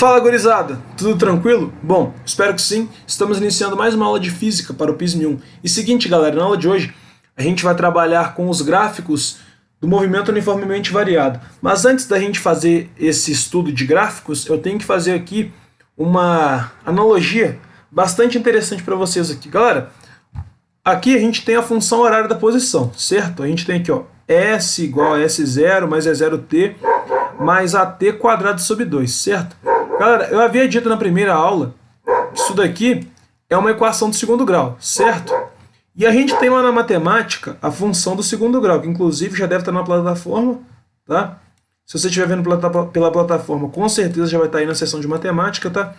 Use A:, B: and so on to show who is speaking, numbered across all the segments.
A: Fala, gurizada! Tudo tranquilo? Bom, espero que sim. Estamos iniciando mais uma aula de física para o PISM 1. E seguinte, galera, na aula de hoje a gente vai trabalhar com os gráficos do movimento uniformemente variado. Mas antes da gente fazer esse estudo de gráficos, eu tenho que fazer aqui uma analogia bastante interessante para vocês aqui. Galera, aqui a gente tem a função horária da posição, certo? A gente tem aqui, ó, S igual a S0 mais E0t mais AT quadrado sobre 2, certo? Galera, eu havia dito na primeira aula que isso daqui é uma equação do segundo grau, certo? E a gente tem lá na matemática a função do segundo grau, que inclusive já deve estar na plataforma, tá? Se você estiver vendo pela plataforma, com certeza já vai estar aí na seção de matemática, tá?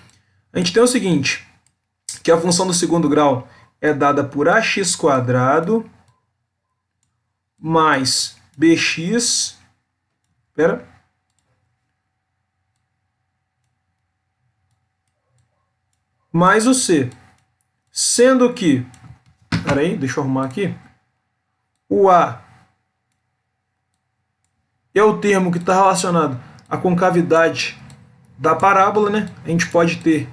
A: A gente tem o seguinte, que a função do segundo grau é dada por ax quadrado mais bx, mais o c, sendo que, peraí, deixa eu arrumar aqui, o a é o termo que está relacionado à concavidade da parábola, né? A gente pode ter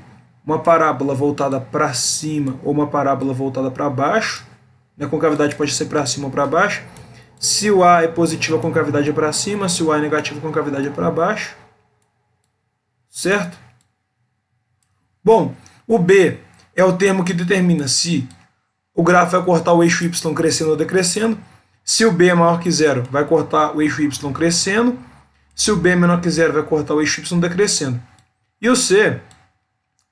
A: uma parábola voltada para cima ou uma parábola voltada para baixo. A concavidade pode ser para cima ou para baixo. Se o A é positivo, a concavidade é para cima. Se o A é negativo, a concavidade é para baixo. Certo? Bom, o B é o termo que determina se o gráfico vai cortar o eixo Y crescendo ou decrescendo. Se o B é maior que zero, vai cortar o eixo Y crescendo. Se o B é menor que zero, vai cortar o eixo Y decrescendo. E o C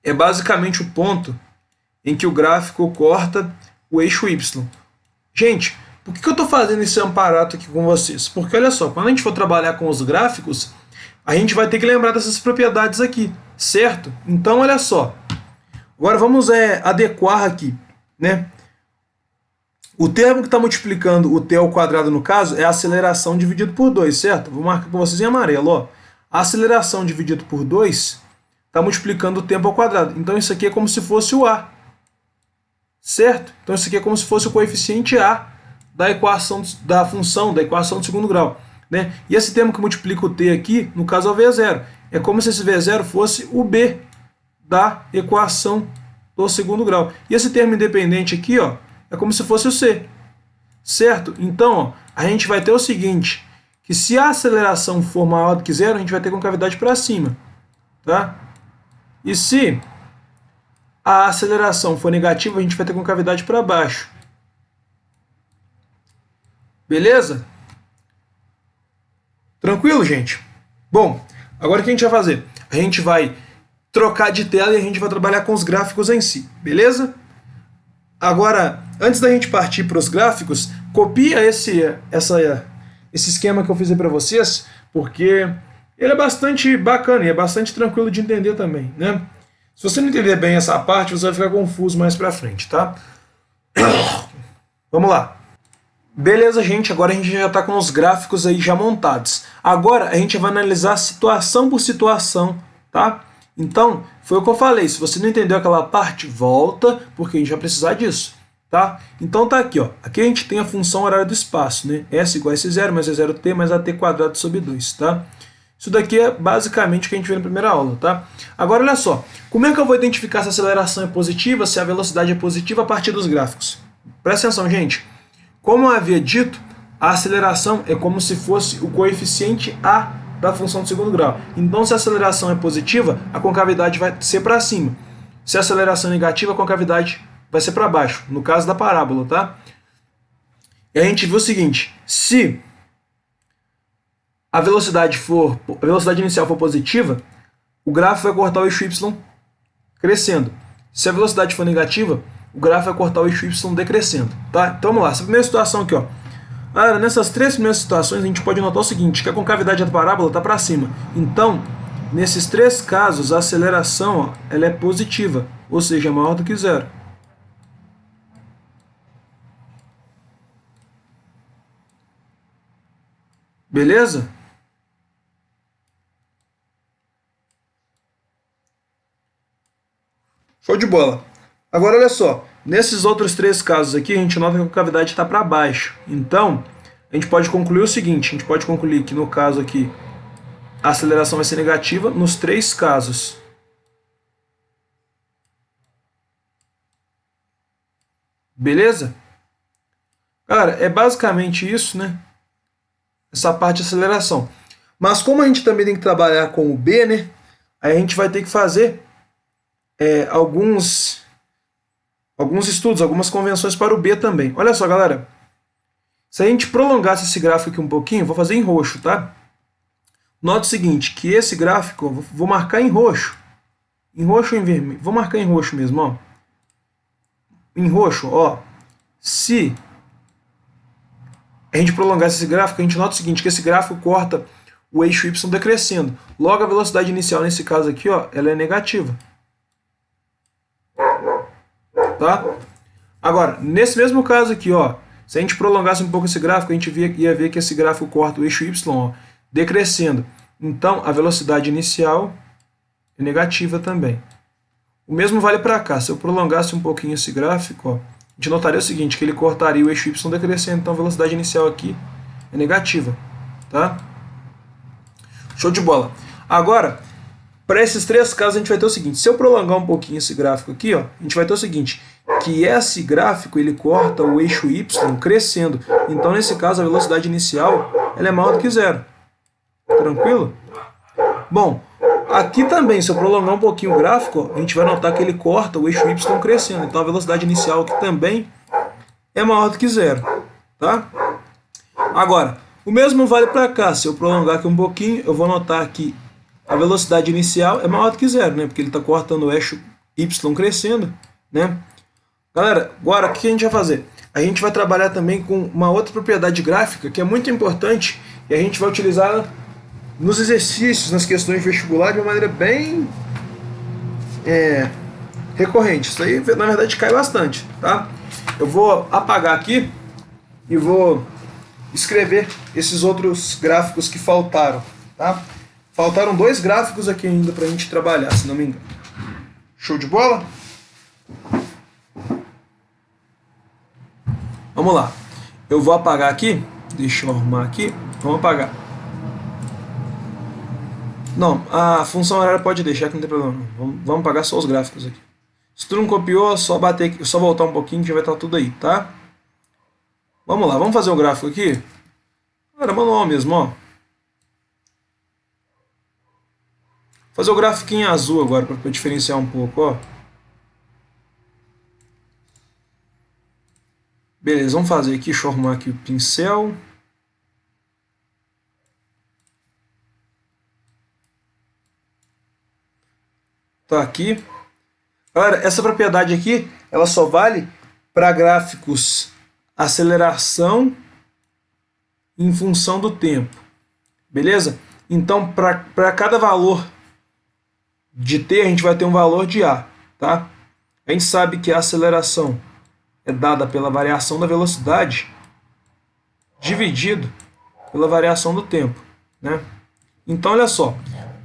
A: é basicamente o ponto em que o gráfico corta o eixo Y. Gente, por que eu estou fazendo esse amparato aqui com vocês? Porque olha só, quando a gente for trabalhar com os gráficos, a gente vai ter que lembrar dessas propriedades aqui, certo? Então olha só, agora vamos adequar aqui, né? O termo que está multiplicando o t ao quadrado no caso é a aceleração dividido por 2, certo? Vou marcar para vocês em amarelo, ó. A aceleração dividido por 2 está multiplicando o tempo ao quadrado. Então isso aqui é como se fosse o a, certo? Então isso aqui é como se fosse o coeficiente a da equação da função, da equação do segundo grau, né? E esse termo que multiplica o t aqui, no caso é o v0. É como se esse v0 fosse o b da equação do segundo grau. E esse termo independente aqui, ó, é como se fosse o c, certo? Então, ó, a gente vai ter o seguinte, que se a aceleração for maior do que zero, a gente vai ter concavidade para cima, tá? E se a aceleração for negativa, a gente vai ter concavidade para baixo. Beleza? Tranquilo, gente? Bom, agora o que a gente vai fazer? A gente vai trocar de tela e a gente vai trabalhar com os gráficos em si, beleza? Agora, antes da gente partir para os gráficos, copia esse esquema que eu fiz aí para vocês, porque ele é bastante bacana e é bastante tranquilo de entender também, né? Se você não entender bem essa parte, você vai ficar confuso mais para frente, tá? Vamos lá. Beleza, gente, agora a gente já está com os gráficos aí já montados. Agora a gente vai analisar situação por situação, tá? Então, foi o que eu falei, se você não entendeu aquela parte, volta, porque a gente vai precisar disso, tá? Então tá aqui, ó, aqui a gente tem a função horária do espaço, né? S igual a S0 mais E0t mais AT quadrado sobre 2, tá? Isso daqui é basicamente o que a gente viu na primeira aula, tá? Agora olha só, como é que eu vou identificar se a aceleração é positiva, se a velocidade é positiva a partir dos gráficos? Presta atenção, gente. Como eu havia dito, a aceleração é como se fosse o coeficiente a da função do segundo grau. Então, se a aceleração é positiva, a concavidade vai ser para cima. Se a aceleração é negativa, a concavidade vai ser para baixo, no caso da parábola, tá? E a gente viu o seguinte, se a velocidade inicial for positiva, o gráfico vai cortar o eixo Y crescendo. Se a velocidade for negativa, o gráfico vai cortar o eixo Y decrescendo, tá? Então vamos lá, essa primeira situação aqui, ó. Nessas três primeiras situações, a gente pode notar o seguinte, que a concavidade da parábola está para cima. Então, nesses três casos, a aceleração, ó, ela é positiva, ou seja, maior do que zero. Beleza? Show de bola. Agora, olha só. Nesses outros três casos aqui, a gente nota que a concavidade está para baixo. Então, a gente pode concluir o seguinte, a gente pode concluir que no caso aqui, a aceleração vai ser negativa nos três casos, Beleza? Cara, é basicamente isso, né? Essa parte de aceleração. Mas como a gente também tem que trabalhar com o B, né? Aí a gente vai ter que fazer alguns estudos, algumas convenções para o B também. Olha só, galera. Se a gente prolongasse esse gráfico aqui um pouquinho, vou fazer em roxo, tá? Nota o seguinte, que esse gráfico, ó, vou marcar em roxo. Em roxo ou em vermelho? Vou marcar em roxo mesmo, ó. Em roxo, ó. Se a gente prolongasse esse gráfico, a gente nota o seguinte, que esse gráfico corta o eixo Y decrescendo. Logo, a velocidade inicial, nesse caso aqui, ó, ela é negativa. Tá? Agora, nesse mesmo caso aqui, ó, se a gente prolongasse um pouco esse gráfico, a gente ia ver que esse gráfico corta o eixo Y, ó, decrescendo. Então, a velocidade inicial é negativa também. O mesmo vale para cá. Se eu prolongasse um pouquinho esse gráfico, ó, a gente notaria o seguinte, que ele cortaria o eixo Y decrescendo, então a velocidade inicial aqui é negativa. Tá? Show de bola. Agora, para esses três casos, a gente vai ter o seguinte, se eu prolongar um pouquinho esse gráfico aqui, ó, a gente vai ter o seguinte, que esse gráfico ele corta o eixo Y crescendo. Então, nesse caso, a velocidade inicial ela é maior do que zero. Tranquilo? Bom, aqui também, se eu prolongar um pouquinho o gráfico, a gente vai notar que ele corta o eixo Y crescendo. Então, a velocidade inicial aqui também é maior do que zero. Tá? Agora, o mesmo vale para cá. Se eu prolongar aqui um pouquinho, eu vou notar que a velocidade inicial é maior do que zero, né? Porque ele está cortando o eixo Y crescendo, né? Galera, agora o que a gente vai fazer? A gente vai trabalhar também com uma outra propriedade gráfica que é muito importante e a gente vai utilizar nos exercícios, nas questões de vestibular de uma maneira bem recorrente. Isso aí, na verdade, cai bastante, tá? Eu vou apagar aqui e vou escrever esses outros gráficos que faltaram, tá? Faltaram 2 gráficos aqui ainda para a gente trabalhar, se não me engano. Show de bola? Vamos lá. Eu vou apagar aqui. Deixa eu arrumar aqui. Vamos apagar. Não, a função horária pode deixar que não tem problema. Vamos apagar só os gráficos aqui. Se tu não copiou, é só bater aqui, só voltar um pouquinho que já vai estar tudo aí, tá? Vamos lá, vamos fazer o gráfico aqui. Era manual mesmo, ó. Fazer o gráfico em azul agora para diferenciar um pouco, ó. Beleza, vamos fazer aqui, deixa eu arrumar aqui o pincel. Tá aqui. Galera, essa propriedade aqui, ela só vale para gráficos aceleração em função do tempo. Beleza? Então, para cada valor de t, a gente vai ter um valor de a, tá? A gente sabe que a aceleração é dada pela variação da velocidade dividido pela variação do tempo, né? Então, olha só,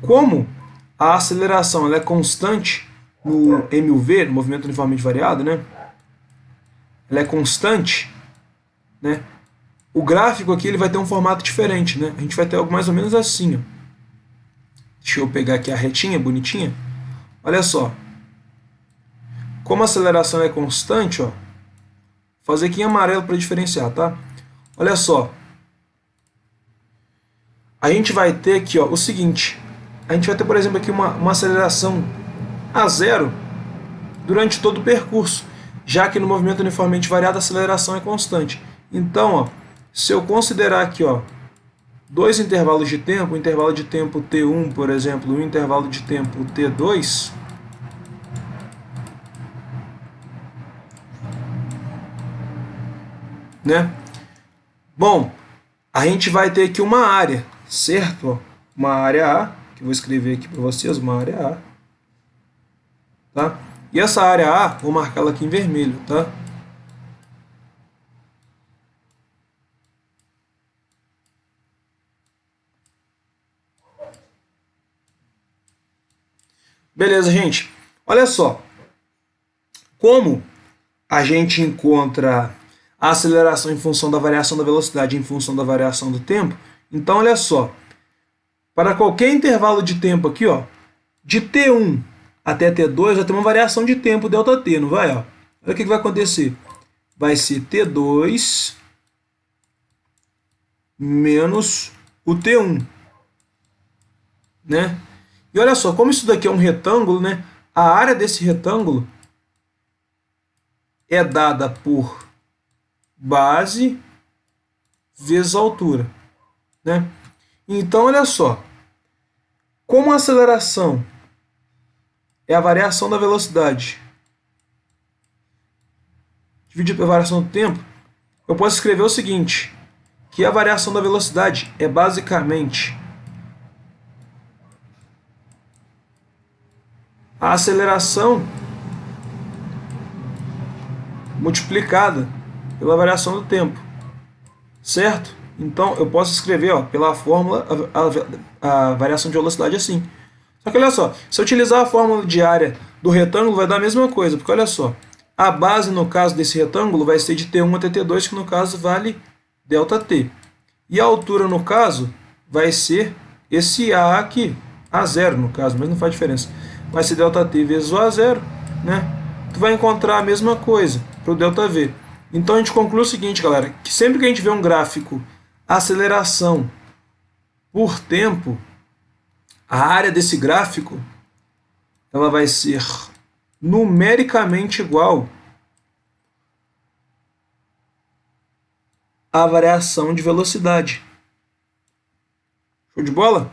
A: como a aceleração ela é constante no MUV, no movimento uniformemente variado, né? Ela é constante, né? O gráfico aqui ele vai ter um formato diferente, né? A gente vai ter algo mais ou menos assim, ó. Deixa eu pegar aqui a retinha bonitinha. Olha só. Como a aceleração é constante, ó. Vou fazer aqui em amarelo para diferenciar, tá? Olha só. A gente vai ter aqui, ó, o seguinte. A gente vai ter, por exemplo, aqui uma aceleração a zero durante todo o percurso, já que no movimento uniformemente variado a aceleração é constante. Então, ó, se eu considerar aqui, ó, 2 intervalos de tempo, o intervalo de tempo t1, por exemplo, e o intervalo de tempo t2, né? Bom, a gente vai ter aqui uma área, certo? Ó, uma área A, que eu vou escrever aqui para vocês, uma área A, tá? E essa área A, vou marcá-la aqui em vermelho, tá? Beleza, gente? Olha só. Como a gente encontra a aceleração em função da variação da velocidade em função da variação do tempo, então olha só. Para qualquer intervalo de tempo aqui, ó, de t1 até t2 vai ter uma variação de tempo ΔT, não vai? Ó? Olha o que vai acontecer. vai ser T2 menos o T1, né? E olha só, como isso daqui é um retângulo, né? A área desse retângulo é dada por base vezes a altura, né? Então, olha só, como a aceleração é a variação da velocidade dividido pela variação do tempo, eu posso escrever o seguinte, que a variação da velocidade é basicamente a aceleração multiplicada pela variação do tempo, certo? Então, eu posso escrever pela fórmula a variação de velocidade assim. Só que olha só, se eu utilizar a fórmula de área do retângulo, vai dar a mesma coisa, porque olha só, a base no caso desse retângulo vai ser de T1 até T2, que no caso vale ΔT. E a altura no caso vai ser esse A aqui, A0 no caso, mas não faz diferença. Vai ser ΔT vezes o A0, né? Tu vai encontrar a mesma coisa para o ΔV. Então a gente conclui o seguinte, galera, que sempre que a gente vê um gráfico aceleração por tempo, a área desse gráfico ela vai ser numericamente igual à variação de velocidade. Show de bola?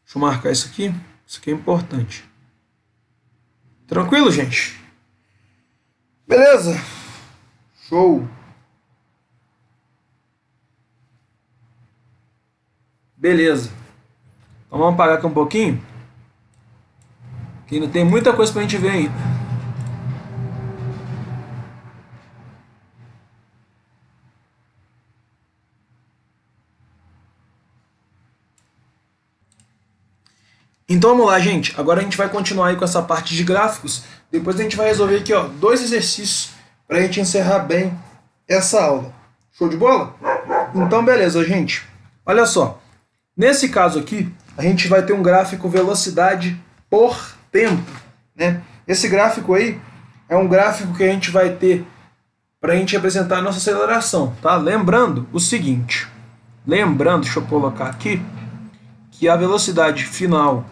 A: Deixa eu marcar isso aqui. Isso aqui é importante. Tranquilo, gente? Beleza? Show! Beleza. Então vamos parar aqui um pouquinho, que ainda tem muita coisa pra gente ver ainda. Então vamos lá, gente. Agora a gente vai continuar aí com essa parte de gráficos. Depois a gente vai resolver aqui, dois exercícios para a gente encerrar bem essa aula. Show de bola? Então beleza, gente. Olha só. Nesse caso aqui, a gente vai ter um gráfico velocidade por tempo, né? Esse gráfico aí é um gráfico que a gente vai ter para a gente representar a nossa aceleração, tá? Lembrando o seguinte. Deixa eu colocar aqui, que a velocidade final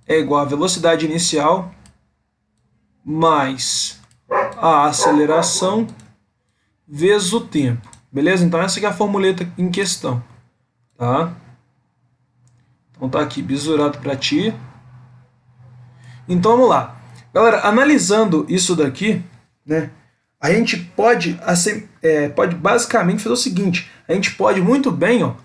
A: é igual à velocidade inicial mais a aceleração vezes o tempo. Beleza? Então essa aqui é a formuleta em questão. Tá? Então tá aqui, bisurado para ti. Então vamos lá. Galera, analisando isso daqui, né? A gente pode basicamente fazer o seguinte. A gente pode muito bem,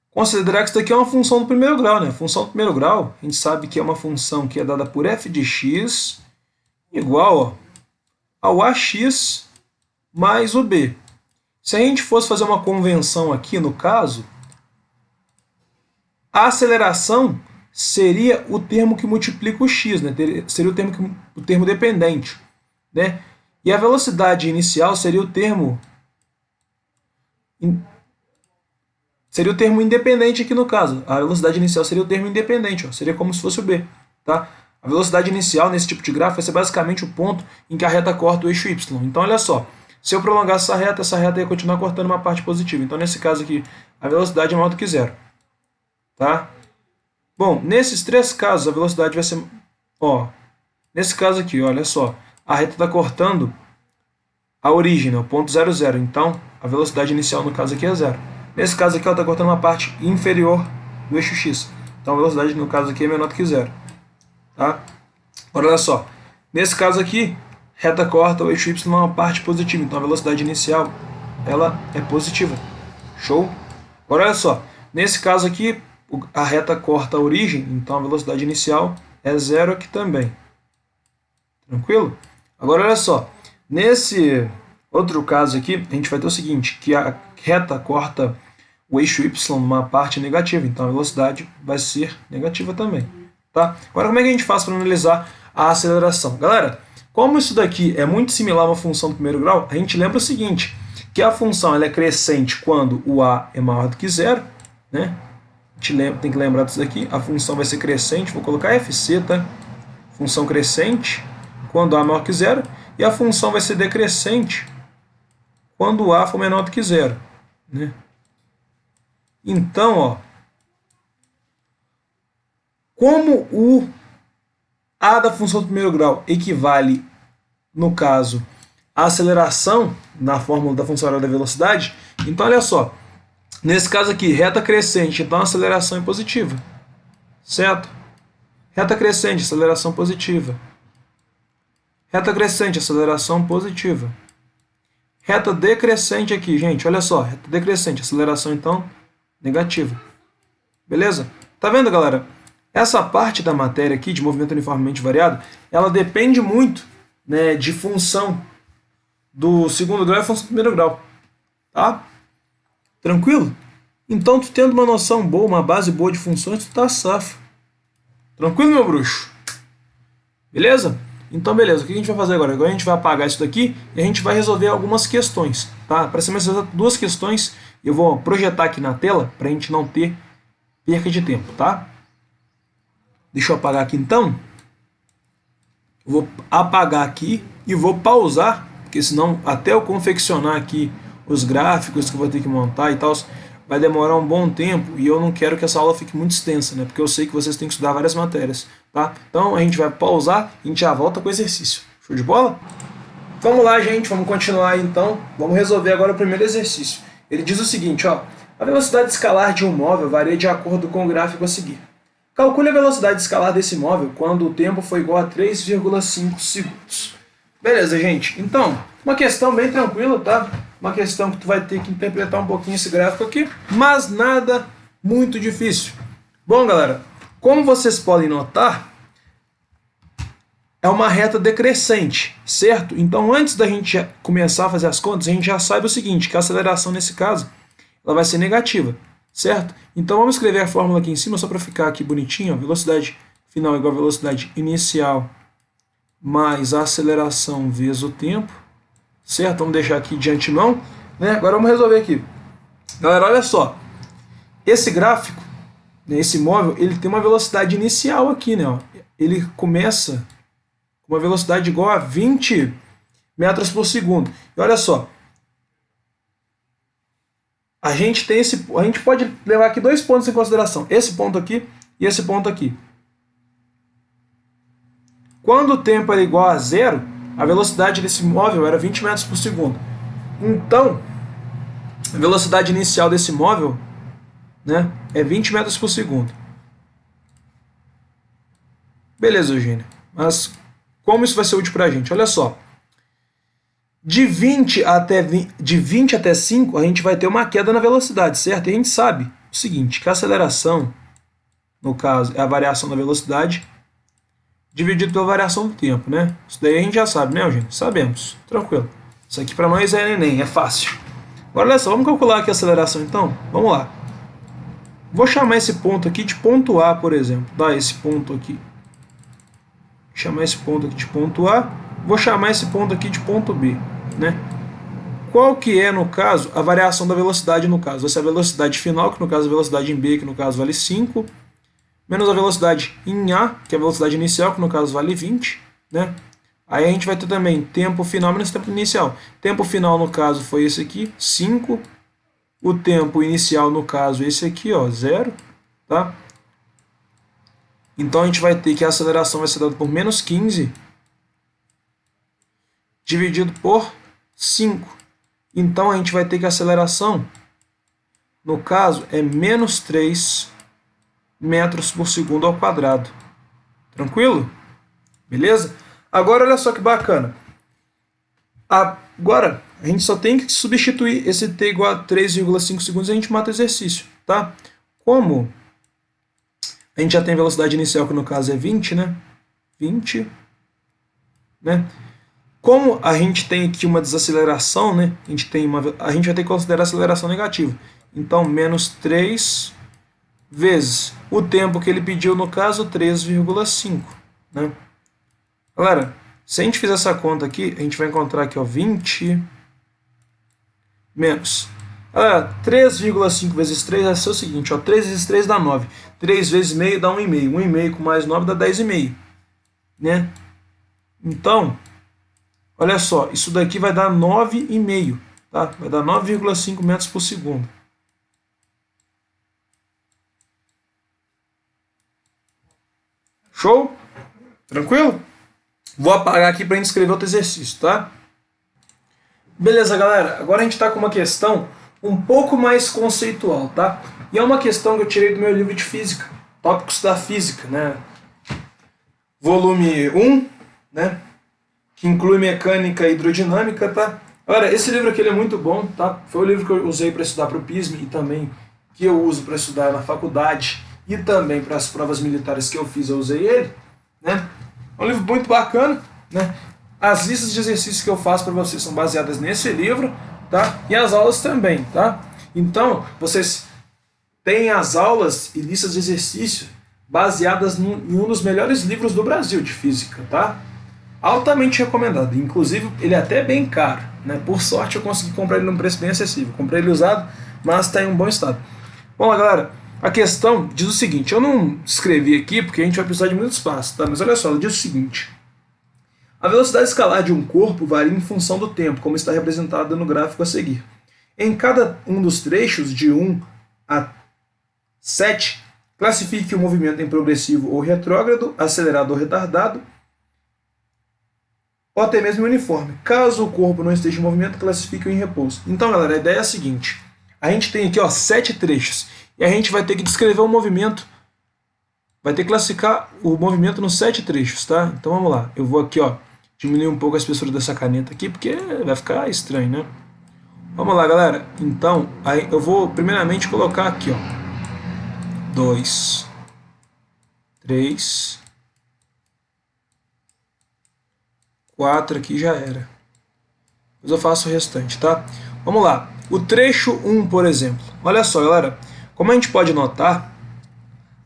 A: considerar que isso daqui é uma função do primeiro grau, né? A função do primeiro grau, a gente sabe que é uma função que é dada por f de x igual ao ax mais o b. Se a gente fosse fazer uma convenção aqui, no caso, a aceleração seria o termo que multiplica o x, né? Seria o termo dependente, né? E a velocidade inicial seria o termo independente aqui no caso. A velocidade inicial seria o termo independente, seria como se fosse o b, tá? A velocidade inicial nesse tipo de gráfico vai ser basicamente o ponto em que a reta corta o eixo y. Então olha só, se eu prolongasse essa reta ia continuar cortando uma parte positiva. Então nesse caso aqui, a velocidade é maior do que zero, tá? Bom, nesses três casos a velocidade vai ser, nesse caso aqui, olha só, a reta está cortando a origem, né, o ponto 0, 0. Então a velocidade inicial no caso aqui é zero. Nesse caso aqui ela está cortando uma parte inferior do eixo x. Então a velocidade no caso aqui é menor do que zero. Tá? Agora olha só, nesse caso aqui, reta corta o eixo y numa parte positiva, então a velocidade inicial ela é positiva. Show? Agora olha só, nesse caso aqui, a reta corta a origem, então a velocidade inicial é zero aqui também. Tranquilo? Agora olha só, nesse outro caso aqui, a gente vai ter o seguinte, que a reta corta o eixo y numa parte negativa, então a velocidade vai ser negativa também. Tá? Agora, como é que a gente faz para analisar a aceleração? Galera, como isso daqui é muito similar a uma função do primeiro grau, a gente lembra o seguinte, que a função ela é crescente quando o a é maior do que zero, né? A gente tem que lembrar disso aqui. A função vai ser crescente, vou colocar FC, tá? Função crescente quando A maior que zero. E a função vai ser decrescente quando A for menor do que zero, né? Então, ó, como o A da função do primeiro grau equivale, no caso, à aceleração na fórmula da função da velocidade, então olha só, nesse caso aqui, reta crescente, então a aceleração é positiva, certo? Reta crescente, aceleração positiva. Reta crescente, aceleração positiva. Reta decrescente aqui, gente, olha só, reta decrescente, aceleração então negativa. Beleza? Tá vendo, galera? Essa parte da matéria aqui, de movimento uniformemente variado, ela depende muito, né, de função do segundo grau e função do primeiro grau. Tá? Tranquilo? Então, tu tendo uma noção boa, uma base boa de funções, tu tá safo. Tranquilo, meu bruxo? Beleza? Então, beleza. O que a gente vai fazer agora? Agora a gente vai apagar isso daqui e a gente vai resolver algumas questões. Tá? Para ser mais exato, 2 questões. Eu vou projetar aqui na tela para a gente não ter perca de tempo, tá? Deixa eu apagar aqui então. Eu vou apagar aqui e vou pausar, porque senão até eu confeccionar aqui os gráficos que eu vou ter que montar e tal, vai demorar um bom tempo e eu não quero que essa aula fique muito extensa, né? Porque eu sei que vocês têm que estudar várias matérias, tá? Então a gente vai pausar e a gente já volta com o exercício. Show de bola? Vamos lá, gente, vamos continuar então. Vamos resolver agora o primeiro exercício. Ele diz o seguinte, ó: a velocidade escalar de um móvel varia de acordo com o gráfico a seguir. Calcule a velocidade escalar desse móvel quando o tempo for igual a 3,5 segundos. Beleza, gente? Então, uma questão bem tranquila, tá? Uma questão que tu vai ter que interpretar um pouquinho esse gráfico aqui, mas nada muito difícil. Bom, galera, como vocês podem notar, é uma reta decrescente, certo? Então, antes da gente começar a fazer as contas, a gente já sabe o seguinte, que a aceleração nesse caso, ela vai ser negativa, certo? Então, vamos escrever a fórmula aqui em cima, só para ficar aqui bonitinho, ó. Velocidade final igual a velocidade inicial mais a aceleração vezes o tempo, certo? Vamos deixar aqui de antemão, né? Agora vamos resolver aqui. Galera, olha só, esse gráfico, né, esse móvel, ele tem uma velocidade inicial aqui, né? Ó. Ele começa com uma velocidade igual a 20 metros por segundo. E olha só, a gente pode levar aqui 2 pontos em consideração, esse ponto aqui e esse ponto aqui. Quando o tempo era igual a zero, a velocidade desse móvel era 20 metros por segundo. Então, a velocidade inicial desse móvel, né, é 20 metros por segundo. Beleza, Eugênio. Mas como isso vai ser útil para a gente? Olha só. De 20 até 5, a gente vai ter uma queda na velocidade, certo? E a gente sabe o seguinte, que a aceleração, no caso, é a variação da velocidade dividido pela variação do tempo, né? Isso daí a gente já sabe, né, Eugênio? Sabemos. Tranquilo. Isso aqui para nós é neném, é fácil. Agora, olha só, vamos calcular aqui a aceleração, então? Vamos lá. Vou chamar esse ponto aqui de ponto A, por exemplo. Tá? Esse ponto aqui. Vou chamar esse ponto aqui de ponto A. Vou chamar esse ponto aqui de ponto B, né? Qual que é, no caso, a variação da velocidade, no caso? Essa é a velocidade final, que no caso é a velocidade em B, que no caso vale 5, menos a velocidade em A, que é a velocidade inicial, que no caso vale 20, né? Aí a gente vai ter também tempo final menos tempo inicial. Tempo final, no caso, foi esse aqui, 5. O tempo inicial, no caso, esse aqui, ó, 0, tá? Então a gente vai ter que a aceleração vai ser dada por menos 15 dividido por 5. Então a gente vai ter que a aceleração, no caso, é menos 3 metros por segundo ao quadrado. Tranquilo? Beleza? Agora olha só que bacana. Agora a gente só tem que substituir esse t igual a 3,5 segundos e a gente mata o exercício, tá? Como a gente já tem a velocidade inicial, que no caso é 20, né? 20, né? Como a gente tem aqui uma desaceleração, né? A gente vai ter que considerar a aceleração negativa. Então, menos 3 vezes o tempo que ele pediu, no caso, 3,5, né? Galera, se a gente fizer essa conta aqui, a gente vai encontrar aqui, ó, 20 menos 3,5 vezes 3 vai ser o seguinte, ó, 3 vezes 3 dá 9. 3 vezes meio dá 1,5. 1,5 com mais 9 dá 10,5. Né? Então, olha só, isso daqui vai dar 9,5. Tá? Vai dar 9,5 metros por segundo. Show? Tranquilo? Vou apagar aqui para a gente escrever outro exercício, tá? Beleza, galera. Agora a gente está com uma questão um pouco mais conceitual, tá? E é uma questão que eu tirei do meu livro de física, Tópicos da Física, né? Volume 1, né? Que inclui mecânica e hidrodinâmica, tá? Galera, esse livro aqui ele é muito bom, tá? Foi o livro que eu usei para estudar para o PISM e também que eu uso para estudar na faculdade e também para as provas militares que eu fiz, eu usei ele, né? É um livro muito bacana, né? As listas de exercícios que eu faço para vocês são baseadas nesse livro, tá? E as aulas também, tá? Então, vocês têm as aulas e listas de exercício baseadas em um dos melhores livros do Brasil de física, tá? Altamente recomendado. Inclusive, ele é até bem caro, né? Por sorte, eu consegui comprar ele num preço bem acessível. Comprei ele usado, mas está em um bom estado. Bom, galera, a questão diz o seguinte. Eu não escrevi aqui porque a gente vai precisar de muito espaço, tá? Mas olha só, ela diz o seguinte. A velocidade escalar de um corpo varia em função do tempo, como está representada no gráfico a seguir. Em cada um dos trechos, de 1 a 7, classifique o movimento em progressivo ou retrógrado, acelerado ou retardado, ou até mesmo uniforme. Caso o corpo não esteja em movimento, classifique-o em repouso. Então, galera, a ideia é a seguinte. A gente tem aqui 7 trechos. E a gente vai ter que descrever o movimento. Vai ter que classificar o movimento nos 7 trechos, tá? Então, vamos lá. Eu vou aqui, diminuir um pouco a espessura dessa caneta aqui, porque vai ficar estranho, né? Vamos lá, galera. Então, aí eu vou primeiramente colocar aqui, 2, 3, 4 aqui já era. Depois eu faço o restante, tá? Vamos lá. O trecho 1, por exemplo. Olha só, galera. Como a gente pode notar,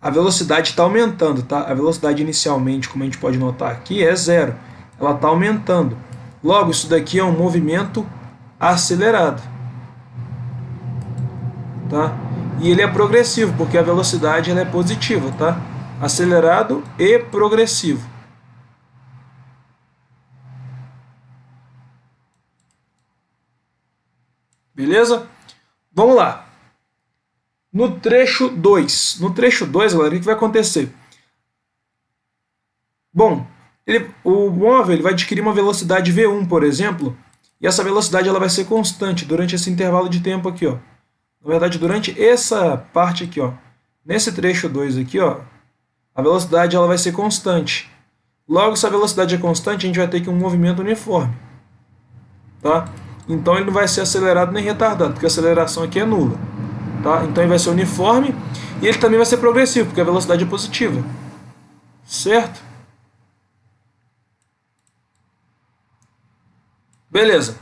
A: a velocidade está aumentando, tá? A velocidade inicialmente, como a gente pode notar aqui, é 0. Ela está aumentando. Logo, isso daqui é um movimento acelerado. Tá? E ele é progressivo, porque a velocidade ela é positiva, tá? Acelerado e progressivo. Beleza? Vamos lá. No trecho 2. No trecho 2, galera, o que vai acontecer? Bom, o móvel ele vai adquirir uma velocidade V1, por exemplo, e essa velocidade ela vai ser constante durante esse intervalo de tempo aqui, ó. Na verdade, durante essa parte aqui, ó, nesse trecho 2 aqui, ó, a velocidade ela vai ser constante. Logo, se a velocidade é constante, a gente vai ter que um movimento uniforme. Tá? Então, ele não vai ser acelerado nem retardado, porque a aceleração aqui é nula. Tá? Então, ele vai ser uniforme e ele também vai ser progressivo, porque a velocidade é positiva. Certo? Beleza.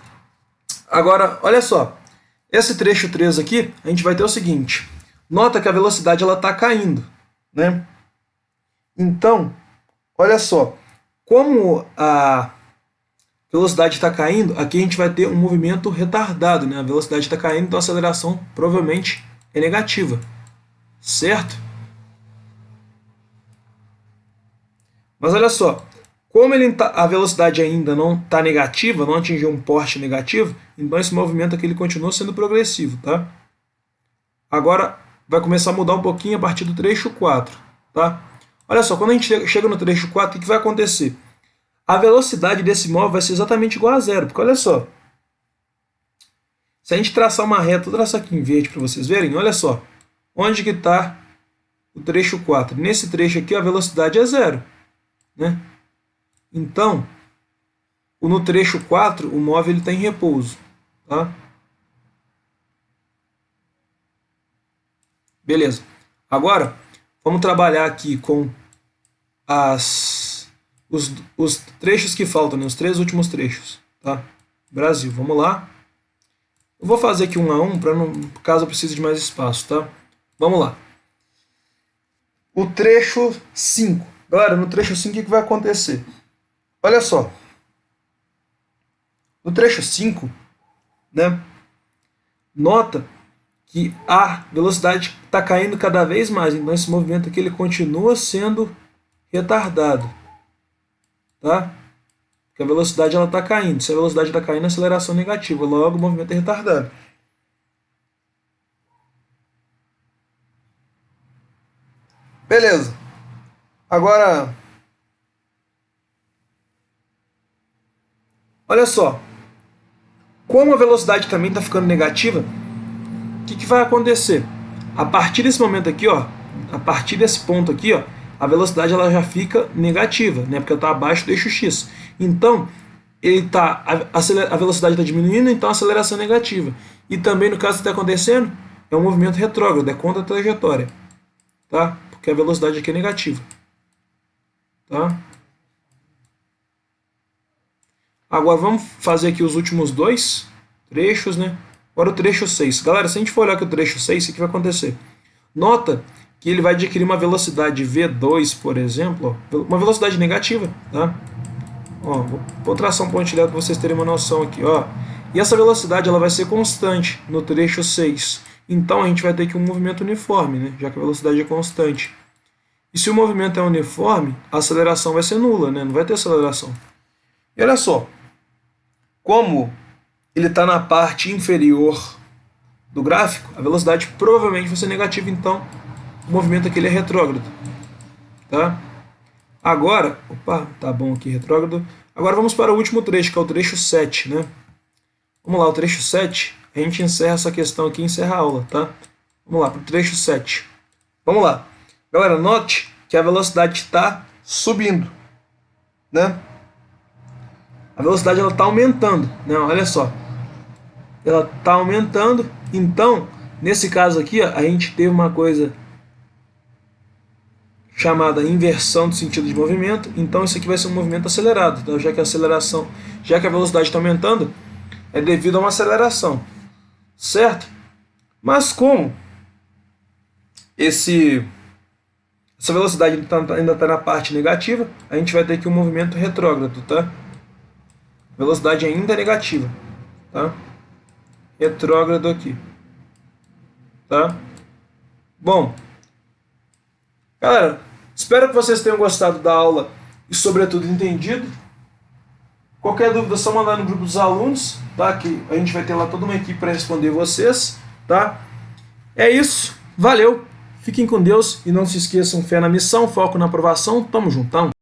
A: Agora, olha só. Esse trecho 3 aqui, a gente vai ter o seguinte. Nota que a velocidade está caindo. Né? Então, olha só. Como a velocidade está caindo, aqui a gente vai ter um movimento retardado. Né? A velocidade está caindo, então a aceleração provavelmente é negativa. Certo? Mas olha só. Como a velocidade ainda não está negativa, não atingiu um porte negativo, então esse movimento aqui ele continua sendo progressivo, tá? Agora vai começar a mudar um pouquinho a partir do trecho 4, tá? Olha só, quando a gente chega no trecho 4, o que vai acontecer? A velocidade desse móvel vai ser exatamente igual a zero, porque olha só. Se a gente traçar uma reta, vou traçar aqui em verde para vocês verem, olha só. Onde que está o trecho 4? Nesse trecho aqui a velocidade é zero, né? Então, no trecho 4, o móvel está em repouso. Tá? Beleza. Agora, vamos trabalhar aqui com os trechos que faltam, né? Os 3 últimos trechos. Tá? Brasil, vamos lá. Eu vou fazer aqui um a um, caso eu precise de mais espaço. Tá? Vamos lá. O trecho 5. Galera, no trecho 5, o que vai acontecer? Olha só, no trecho 5, né, nota que a velocidade está caindo cada vez mais. Então esse movimento aqui ele continua sendo retardado. Tá? Porque a velocidade está caindo. Se a velocidade está caindo, a aceleração é negativa. Logo, o movimento é retardado. Beleza. Agora, olha só. Como a velocidade também está ficando negativa, o que vai acontecer? A partir desse momento aqui, ó, a partir desse ponto aqui, ó, a velocidade ela já fica negativa, né, porque ela está abaixo do eixo x. Então, a velocidade está diminuindo, então a aceleração é negativa. E também, no caso que está acontecendo, é um movimento retrógrado, é contra a trajetória. Tá? Porque a velocidade aqui é negativa. Tá? Agora vamos fazer aqui os últimos dois trechos, né? Agora o trecho 6. Galera, se a gente for olhar aqui o trecho 6, o que vai acontecer? Nota que ele vai adquirir uma velocidade V2, por exemplo, ó, uma velocidade negativa, tá? Ó, vou traçar um pontilhado para vocês terem uma noção aqui, ó. E essa velocidade ela vai ser constante no trecho 6. Então a gente vai ter aqui um movimento uniforme, né? Já que a velocidade é constante. E se o movimento é uniforme, a aceleração vai ser nula, né? Não vai ter aceleração. E olha só, como ele está na parte inferior do gráfico, a velocidade provavelmente vai ser negativa, então o movimento aqui ele é retrógrado. Tá? Agora, opa, tá bom aqui, retrógrado. Agora vamos para o último trecho, que é o trecho 7, né? Vamos lá, o trecho 7, a gente encerra essa questão aqui e encerra a aula, tá? Vamos lá, para o trecho 7. Vamos lá. Galera, note que a velocidade está subindo, né? A velocidade ela está aumentando, né? Olha só. Ela está aumentando, então, nesse caso aqui, ó, a gente teve uma coisa chamada inversão do sentido de movimento, então isso aqui vai ser um movimento acelerado, tá? Já que a velocidade está aumentando, é devido a uma aceleração, certo? Mas como essa velocidade ainda está na parte negativa, a gente vai ter aqui um movimento retrógrado, tá? Velocidade ainda é negativa, tá? Retrógrado aqui, tá? Bom, galera, espero que vocês tenham gostado da aula e, sobretudo, entendido. Qualquer dúvida é só mandar no grupo dos alunos, tá? Que a gente vai ter lá toda uma equipe para responder vocês, tá? É isso, valeu, fiquem com Deus e não se esqueçam, fé na missão, foco na aprovação, tamo juntão.